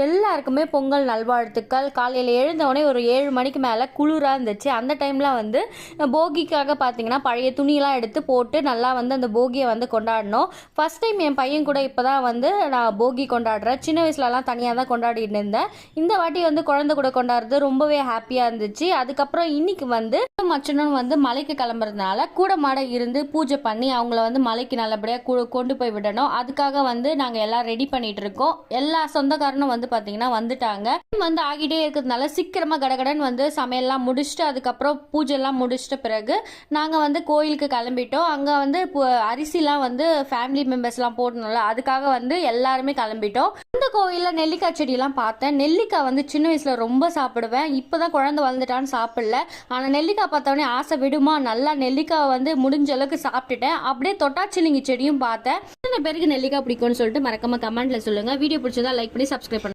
எல்லாருக்குமே பொங்கல் நல்வாழ்த்துக்கள். காலையில் எழுந்தவுடனே ஒரு 7 மணிக்கு மேலே குளிராக இருந்துச்சு. அந்த டைமில் வந்து போகிக்காக பார்த்தீங்கன்னா பழைய துணியெல்லாம் எடுத்து போட்டு நல்லா வந்து அந்த போகியை வந்து கொண்டாடினோம். ஃபஸ்ட் டைம் என் பையன் கூட இப்போ தான் வந்து நான் போகி கொண்டாடுறேன். சின்ன வயசுலலாம் தனியாக தான் கொண்டாடிட்டு இருந்தேன். இந்த வாட்டி வந்து குழந்தை கூட கொண்டாடுறது ரொம்பவே ஹாப்பியாக இருந்துச்சு. அதுக்கப்புறம் இன்னைக்கு வந்து மச்சனும் வந்து மலைக்கு கிளம்புறதுனால கூட மாட இருந்து பூஜை பண்ணி அவங்கள வந்து மலைக்கு நல்லபடியாக கொண்டு போய் விடணும். அதுக்காக வந்து நாங்கள் எல்லாம் ரெடி பண்ணிட்டு இருக்கோம். எல்லா சொந்தக்காரனும் வந்து பாத்தீங்கன்னா வந்துட்டாங்க. வந்து ஆகிட்டே இருக்கிறதுனால சீக்கிரமா கடகடன் வந்து சமையல்லாம் முடிச்சுட்டு அதுக்கப்புறம் பூஜை எல்லாம் முடிச்சிட்ட பிறகு நாங்க வந்து கோயிலுக்கு கிளம்பிட்டோம். அங்க வந்து அரிசிலாம் வந்து ஃபேமிலி மெம்பர்ஸ் எல்லாம் போடணும்ல, அதுக்காக வந்து எல்லாருமே கிளம்பிட்டோம். இந்த கோயில்ல நெல்லிக்காய் செடி எல்லாம் பார்த்தேன். நெல்லிக்காய் வந்து சின்ன வயசுல ரொம்ப சாப்பிடுவேன். இப்பதான் குழந்தை வளர்ந்துட்டான்னு சாப்பிடல. ஆனா நெல்லிக்காய் பார்த்தவொடனே ஆசை விடுமா, நல்லா நெல்லிக்காய் வந்து முடிஞ்ச அளவுக்கு சாப்பிட்டுட்டேன். அப்படியே தொட்டாச்சிலிங்கி செடியும் பார்த்தேன். எத்தனை பேருக்கு நெல்லிக்காய் பிடிக்கும்னு சொல்லிட்டு மறக்காம கமெண்ட்ல சொல்லுங்க. வீடியோ பிடிச்சதா லைக் பண்ணி சப்ஸ்கிரைப் பண்ணுங்க.